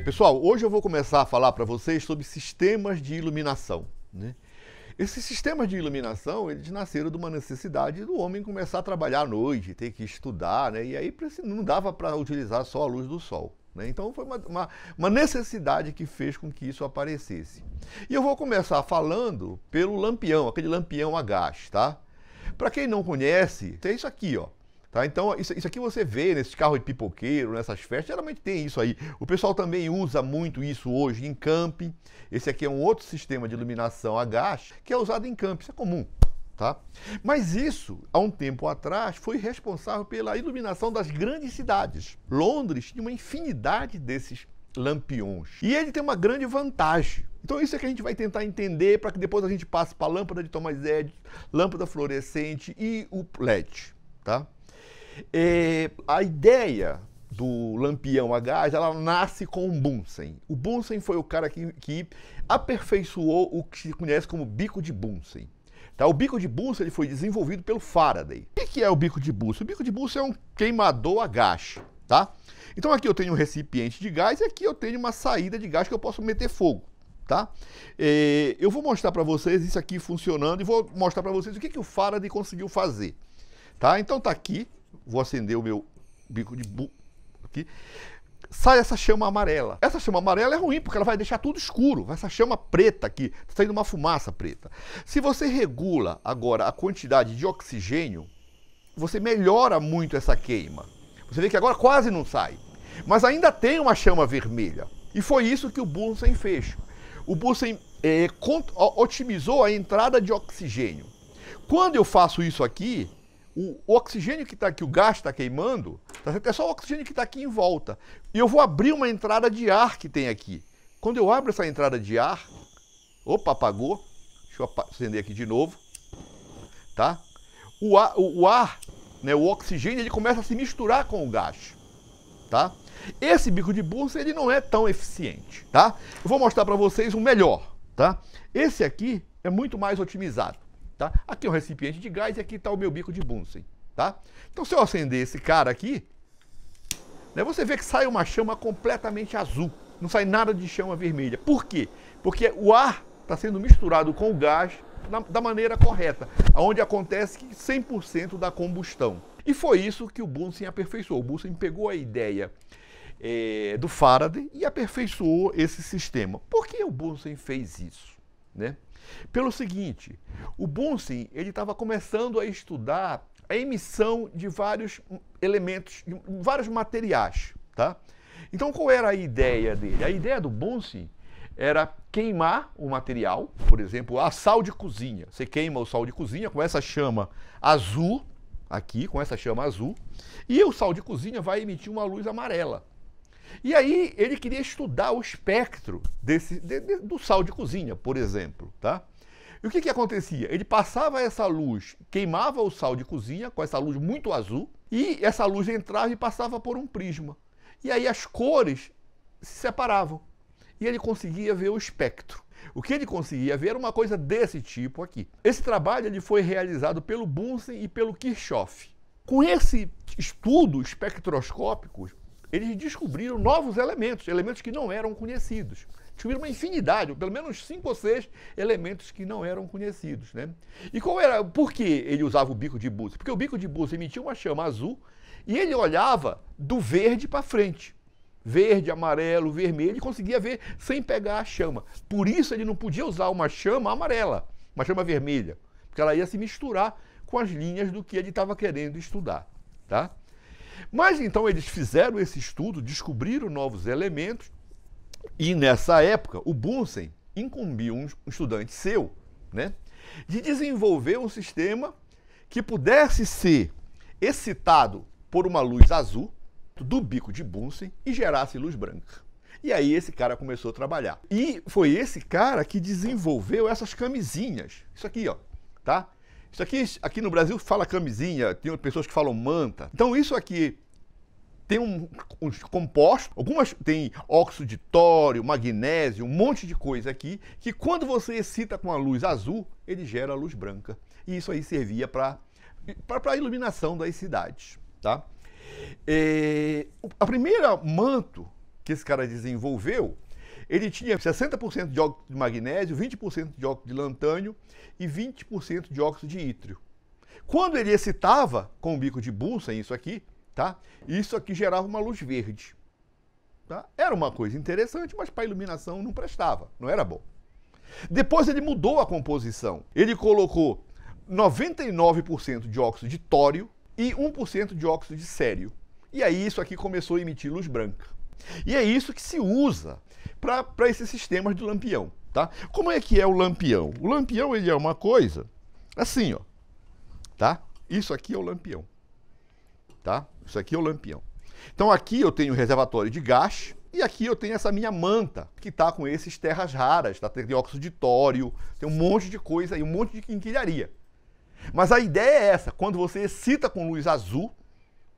Pessoal, hoje eu vou começar a falar para vocês sobre sistemas de iluminação, né? Esses sistemas de iluminação, eles nasceram de uma necessidade do homem começar a trabalhar à noite, ter que estudar, né? E aí não dava para utilizar só a luz do sol, né? Então foi uma necessidade que fez com que isso aparecesse. E eu vou começar falando pelo lampião, aquele lampião a gás, tá? Para quem não conhece, tem isso aqui, ó. Tá? Então, isso aqui você vê nesses carros de pipoqueiro, nessas festas, geralmente tem isso aí. O pessoal também usa muito isso hoje em camping. Esse aqui é um outro sistema de iluminação a gás que é usado em camping, isso é comum. Tá? Mas isso, há um tempo atrás, foi responsável pela iluminação das grandes cidades. Londres tinha uma infinidade desses lampiões. E ele tem uma grande vantagem. Então isso é que a gente vai tentar entender para que depois a gente passe para a lâmpada de Thomas Edison, lâmpada fluorescente e o LED. Tá? A ideia do lampião a gás, ela nasce com o Bunsen. O Bunsen foi o cara que aperfeiçoou o que se conhece como bico de Bunsen. Tá? O bico de Bunsen ele foi desenvolvido pelo Faraday. O que é o bico de Bunsen? O bico de Bunsen é um queimador a gás. Tá? Então aqui eu tenho um recipiente de gás e aqui eu tenho uma saída de gás que eu posso meter fogo. Tá? Eu vou mostrar para vocês isso aqui funcionando e vou mostrar para vocês o que o Faraday conseguiu fazer. Tá? Então tá aqui. Vou acender o meu bico de Bunsen aqui. Sai essa chama amarela. Essa chama amarela é ruim, porque ela vai deixar tudo escuro. Essa chama preta aqui, tá saindo uma fumaça preta. Se você regula agora a quantidade de oxigênio, você melhora muito essa queima. Você vê que agora quase não sai. Mas ainda tem uma chama vermelha. E foi isso que o Bunsen fez. O Bunsen otimizou a entrada de oxigênio. Quando eu faço isso aqui, o oxigênio que está aqui, o gás está queimando, é só o oxigênio que está aqui em volta. E eu vou abrir uma entrada de ar que tem aqui. Quando eu abro essa entrada de ar, opa, apagou. Deixa eu acender aqui de novo. Tá? O ar, né, o oxigênio, ele começa a se misturar com o gás. Tá? Esse bico de Bunsen, ele não é tão eficiente. Tá? Eu vou mostrar para vocês um melhor. Tá? Esse aqui é muito mais otimizado. Tá? Aqui é um recipiente de gás e aqui está o meu bico de Bunsen. Tá? Então, se eu acender esse cara aqui, né, você vê que sai uma chama completamente azul. Não sai nada de chama vermelha. Por quê? Porque o ar está sendo misturado com o gás da maneira correta, onde acontece 100% da combustão. E foi isso que o Bunsen aperfeiçoou. O Bunsen pegou a ideia do Faraday e aperfeiçoou esse sistema. Por que o Bunsen fez isso? Né? Pelo seguinte, o Bunsen estava começando a estudar a emissão de vários elementos, de vários materiais. Tá? Então, qual era a ideia dele? A ideia do Bunsen era queimar o material, por exemplo, a sal de cozinha. Você queima o sal de cozinha com essa chama azul, aqui, com essa chama azul, e o sal de cozinha vai emitir uma luz amarela. E aí ele queria estudar o espectro do sal de cozinha, por exemplo. Tá? E o que acontecia? Ele passava essa luz, queimava o sal de cozinha com essa luz muito azul, e essa luz entrava e passava por um prisma. E aí as cores se separavam. E ele conseguia ver o espectro. O que ele conseguia ver era uma coisa desse tipo aqui. Esse trabalho ele foi realizado pelo Bunsen e pelo Kirchhoff. Com esse estudo espectroscópico, eles descobriram novos elementos, elementos que não eram conhecidos. Descobriram uma infinidade, pelo menos 5 ou 6 elementos que não eram conhecidos. Né? E por que ele usava o bico de Bunsen? Porque o bico de Bunsen emitia uma chama azul e ele olhava do verde para frente. Verde, amarelo, vermelho, ele conseguia ver sem pegar a chama. Por isso ele não podia usar uma chama amarela, uma chama vermelha, porque ela ia se misturar com as linhas do que ele estava querendo estudar. Tá? Mas então eles fizeram esse estudo, descobriram novos elementos, e nessa época o Bunsen incumbiu um estudante seu, né, de desenvolver um sistema que pudesse ser excitado por uma luz azul do bico de Bunsen e gerasse luz branca. E aí esse cara começou a trabalhar. E foi esse cara que desenvolveu essas camisinhas. Isso aqui, ó, tá? Isso aqui no Brasil fala camisinha, tem pessoas que falam manta. Então isso aqui tem uns compostos, algumas tem óxido de tório, magnésio, um monte de coisa aqui, que quando você excita com a luz azul, ele gera a luz branca. E isso aí servia para a iluminação das cidades. Tá? A primeira manto que esse cara desenvolveu, ele tinha 60% de óxido de magnésio, 20% de óxido de lantânio e 20% de óxido de ítrio. Quando ele excitava com o bico de Bunsen, isso aqui gerava uma luz verde. Tá? Era uma coisa interessante, mas para iluminação não prestava, não era bom. Depois ele mudou a composição. Ele colocou 99% de óxido de tório e 1% de óxido de cério. E aí isso aqui começou a emitir luz branca. E é isso que se usa para esses sistemas de lampião. Tá? Como é que é o lampião? O lampião ele é uma coisa assim, ó. Tá? Isso aqui é o lampião. Tá? Isso aqui é o lampião. Então aqui eu tenho o reservatório de gás e aqui eu tenho essa minha manta que está com esses terras raras, tá? Tem óxido de tório, tem um monte de coisa aí, um monte de quinquilharia. Mas a ideia é essa, quando você excita com luz azul,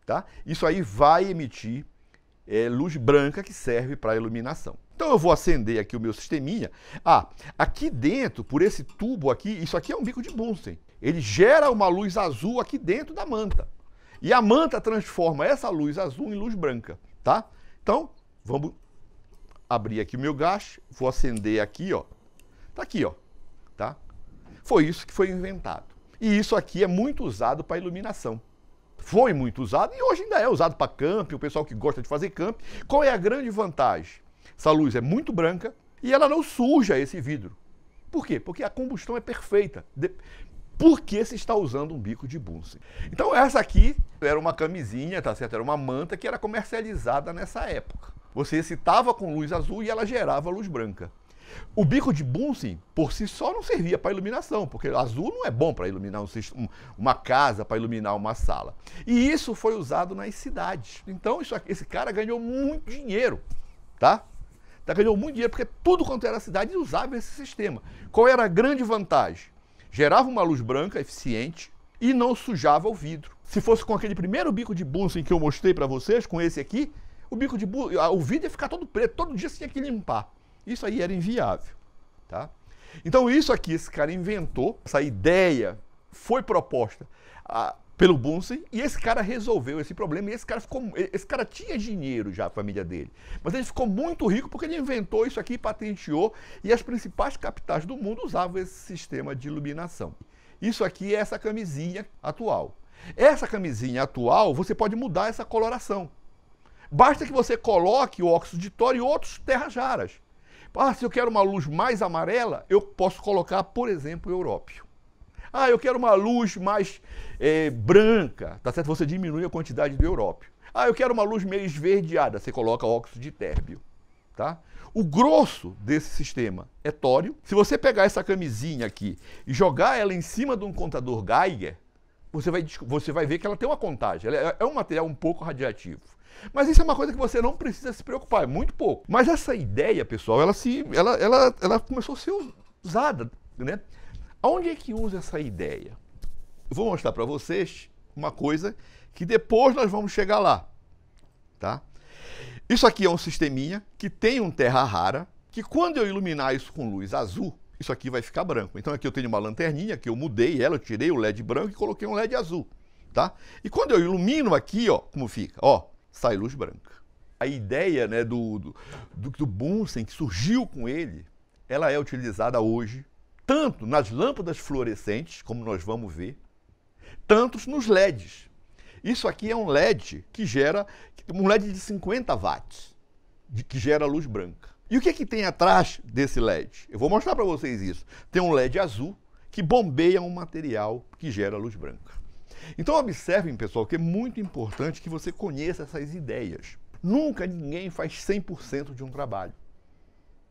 tá? Isso aí vai emitir luz branca que serve para iluminação. Então eu vou acender aqui o meu sisteminha. Aqui dentro, por esse tubo aqui, isso aqui é um bico de Bunsen. Ele gera uma luz azul aqui dentro da manta. E a manta transforma essa luz azul em luz branca, tá? Então, vamos abrir aqui o meu gás, vou acender aqui, ó. Tá aqui, ó, tá? Foi isso que foi inventado. E isso aqui é muito usado para iluminação. Foi muito usado e hoje ainda é usado para camping, o pessoal que gosta de fazer camping. Qual é a grande vantagem? Essa luz é muito branca e ela não suja esse vidro. Por quê? Porque a combustão é perfeita. Porque se está usando um bico de Bunsen. Então essa aqui era uma camisinha, tá certo? Era uma manta que era comercializada nessa época. Você excitava com luz azul e ela gerava luz branca. O bico de Bunsen, por si só, não servia para iluminação, porque azul não é bom para iluminar uma casa, para iluminar uma sala. E isso foi usado nas cidades. Então esse cara ganhou muito dinheiro, tá? Ganhou muito dinheiro, porque tudo quanto era cidade usava esse sistema. Qual era a grande vantagem? Gerava uma luz branca eficiente e não sujava o vidro. Se fosse com aquele primeiro bico de Bunsen que eu mostrei para vocês, com esse aqui, o vidro ia ficar todo preto, todo dia você tinha que limpar. Isso aí era inviável, tá? Então isso aqui esse cara inventou, essa ideia foi proposta pelo Bunsen e esse cara resolveu esse problema e esse cara tinha dinheiro já, a família dele. Mas ele ficou muito rico porque ele inventou isso aqui, patenteou e as principais capitais do mundo usavam esse sistema de iluminação. Isso aqui é essa camisinha atual. Essa camisinha atual, você pode mudar essa coloração. Basta que você coloque o óxido de tório e outros terras raras. Se eu quero uma luz mais amarela, eu posso colocar, por exemplo, o európio. Eu quero uma luz mais branca, tá certo? Você diminui a quantidade do európio. Eu quero uma luz meio esverdeada, você coloca óxido de térbio, tá? O grosso desse sistema é tório. Se você pegar essa camisinha aqui e jogar ela em cima de um contador Geiger, você vai ver que ela tem uma contagem. Ela é um material um pouco radiativo. Mas isso é uma coisa que você não precisa se preocupar, é muito pouco. Mas essa ideia, pessoal, ela começou a ser usada, né? Onde é que usa essa ideia? Eu vou mostrar para vocês uma coisa que depois nós vamos chegar lá, tá? Isso aqui é um sisteminha que tem um terra rara, que quando eu iluminar isso com luz azul, isso aqui vai ficar branco. Então aqui eu tenho uma lanterninha que eu mudei ela, eu tirei o LED branco e coloquei um LED azul, tá? E quando eu ilumino aqui, ó, como fica? Ó, sai luz branca. A ideia, né, do Bunsen, que surgiu com ele, ela é utilizada hoje tanto nas lâmpadas fluorescentes, como nós vamos ver, tanto nos LEDs. Isso aqui é um LED que gera, um LED de 50 watts, que gera luz branca. E o que é que tem atrás desse LED? Eu vou mostrar para vocês isso. Tem um LED azul que bombeia um material que gera luz branca. Então observem, pessoal, que é muito importante que você conheça essas ideias. Nunca ninguém faz 100% de um trabalho.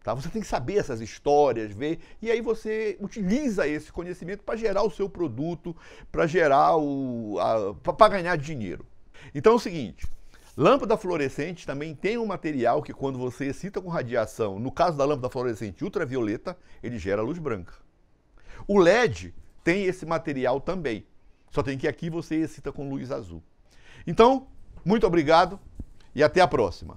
Tá? Você tem que saber essas histórias, ver, e aí você utiliza esse conhecimento para gerar o seu produto, para gerar para ganhar dinheiro. Então é o seguinte, lâmpada fluorescente também tem um material que quando você excita com radiação, no caso da lâmpada fluorescente ultravioleta, ele gera luz branca. O LED tem esse material também, só tem que aqui você excita com luz azul. Então, muito obrigado e até a próxima.